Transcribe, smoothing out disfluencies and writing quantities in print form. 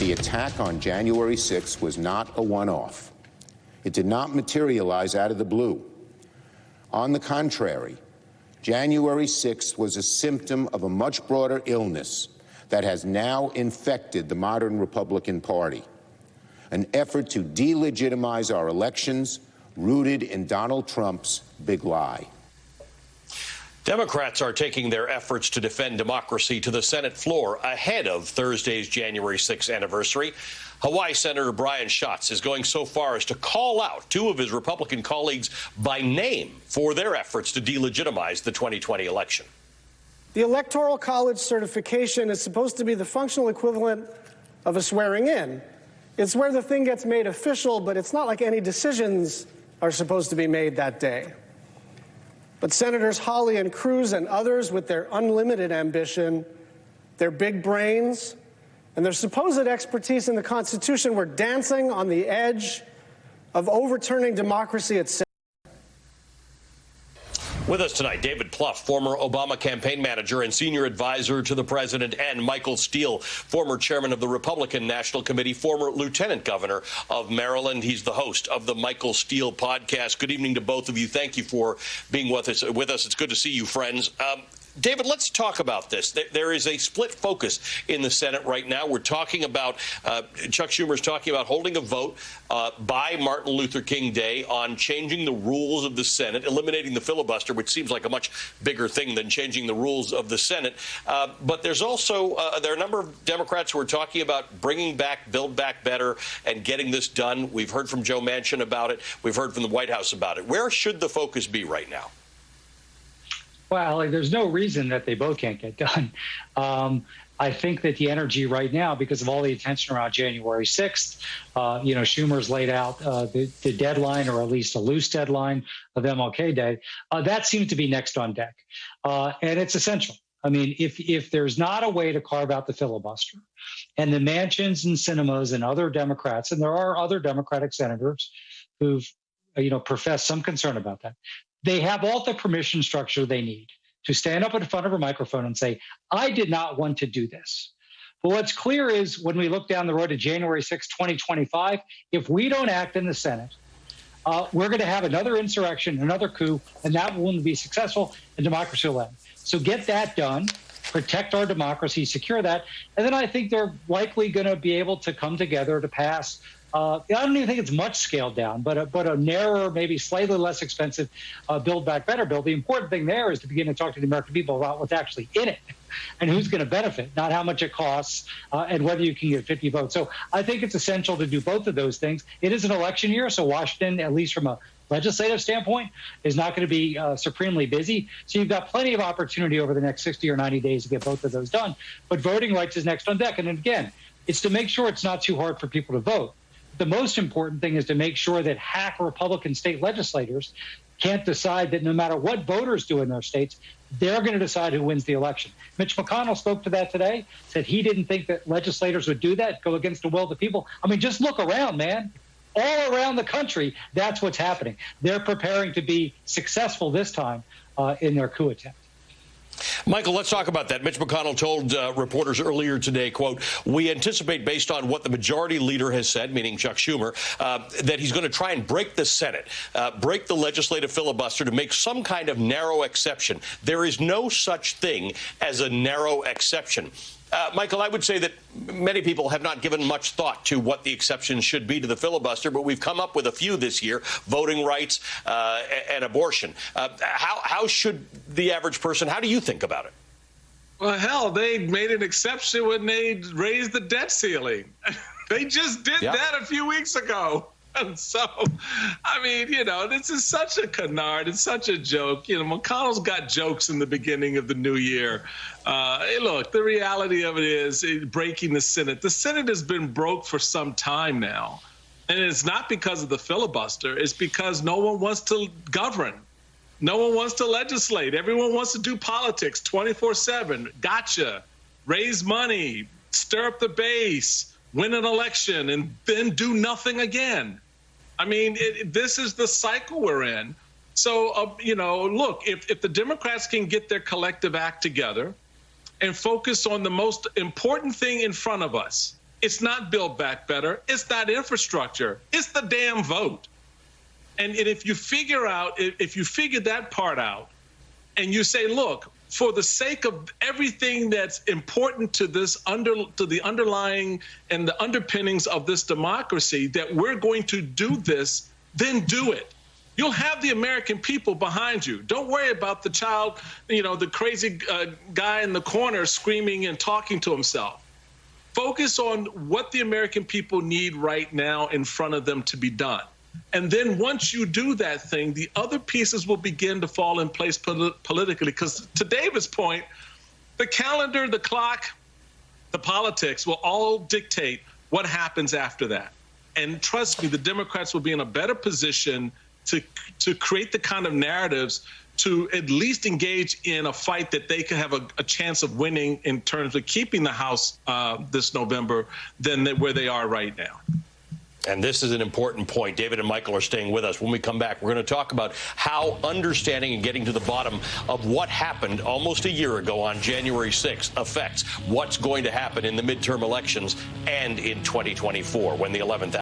the attack on January 6th was not a one-off. It did not materialize out of the blue. On the contrary, January 6th was a symptom of a much broader illness that has now infected the modern Republican Party, an effort to delegitimize our elections rooted in Donald Trump's big lie. Democrats are taking their efforts to defend democracy to the Senate floor ahead of Thursday's January 6th anniversary. Hawaii Senator Brian Schatz is going so far as to call out two of his Republican colleagues by name for their efforts to delegitimize the 2020 election. The Electoral College certification is supposed to be the functional equivalent of a swearing in. It's where the thing gets made official, but it's not like any decisions are supposed to be made that day. But Senators Hawley and Cruz and others, with their unlimited ambition, their big brains, and their supposed expertise in the Constitution, were dancing on the edge of overturning democracy itself. With us tonight, David Plouffe, former Obama campaign manager and senior advisor to the president, and Michael Steele, former chairman of the Republican National Committee, former lieutenant governor of Maryland. He's the host of the Michael Steele podcast. Good evening to both of you. Thank you for being with us. It's good to see you, friends. David, let's talk about this. There is a split focus in the Senate right now. We're talking about, Chuck Schumer's talking about holding a vote by Martin Luther King Day on changing the rules of the Senate, eliminating the filibuster, which seems like a much bigger thing than changing the rules of the Senate. But there's also, there are a number of Democrats who are talking about bringing back, Build Back Better, and getting this done. We've heard from Joe Manchin about it. We've heard from the White House about it. Where should the focus be right now? Well, there's no reason that they both can't get done. I think that the energy right now, because of all the attention around January 6th, Schumer's laid out the deadline, or at least a loose deadline, of MLK Day. That seems to be next on deck. And it's essential. I mean, if there's not a way to carve out the filibuster, and the Manchins and Sinemas and other Democrats, and there are other Democratic senators who've professed some concern about that, they have all the permission structure they need to stand up in front of a microphone and say, I did not want to do this. But what's clear is when we look down the road to January 6, 2025, if we don't act in the Senate, we're going to have another insurrection, another coup, and that won't be successful, and democracy will end. So get that done, protect our democracy, secure that, and then I think they're likely going to be able to come together to pass I don't even think it's much scaled down, but a narrower, maybe slightly less expensive Build Back Better bill. The important thing there is to begin to talk to the American people about what's actually in it and who's going to benefit, not how much it costs and whether you can get 50 votes. So I think it's essential to do both of those things. It is an election year, so Washington, at least from a legislative standpoint, is not going to be supremely busy. So you've got plenty of opportunity over the next 60 or 90 days to get both of those done. But voting rights is next on deck. And again, it's to make sure it's not too hard for people to vote. The most important thing is to make sure that hack Republican state legislators can't decide that no matter what voters do in their states, they're going to decide who wins the election. Mitch McConnell spoke to that today, said he didn't think that legislators would do that, go against the will of the people. I mean, just look around, man. All around the country, that's what's happening. They're preparing to be successful this time in their coup attempt. Michael, let's talk about that. Mitch McConnell told reporters earlier today, quote, we anticipate, based on what the majority leader has said, meaning Chuck Schumer, that he's going to try and break the Senate, break the legislative filibuster to make some kind of narrow exception. There is no such thing as a narrow exception. Michael, I would say that many people have not given much thought to what the exceptions should be to the filibuster, but we've come up with a few this year: voting rights and abortion. How should the average person, how do you think about it? Well, hell, they made an exception when they raised the debt ceiling. They just did that a few weeks ago. And so, I mean, this is such a canard. It's such a joke. McConnell's got jokes in the beginning of the new year. Hey, look, the reality of it is breaking the Senate. The Senate has been broke for some time now. And it's not because of the filibuster. It's because no one wants to govern. No one wants to legislate. Everyone wants to do politics 24/7. Gotcha. Raise money, stir up the base, win an election, and then do nothing again. I mean, this is the cycle we're in. So, look, if the Democrats can get their collective act together and focus on the most important thing in front of us, It's not Build Back Better. It's not infrastructure. It's the damn vote. And if you figure that part out, and you say, look, for the sake of everything that's important to to the underlying and the underpinnings of this democracy, that we're going to do this, then do it. You'll have the American people behind you. Don't worry about the child, the crazy guy in the corner screaming and talking to himself. Focus on what the American people need right now in front of them to be done. And then once you do that thing, the other pieces will begin to fall in place politically. Because to David's point, the calendar, the clock, the politics will all dictate what happens after that. And trust me, the Democrats will be in a better position to create the kind of narratives to at least engage in a fight that they could have a chance of winning in terms of keeping the House this November than where they are right now. And this is an important point. David and Michael are staying with us. When we come back, we're going to talk about how understanding and getting to the bottom of what happened almost a year ago on January 6th affects what's going to happen in the midterm elections and in 2024 when the 11th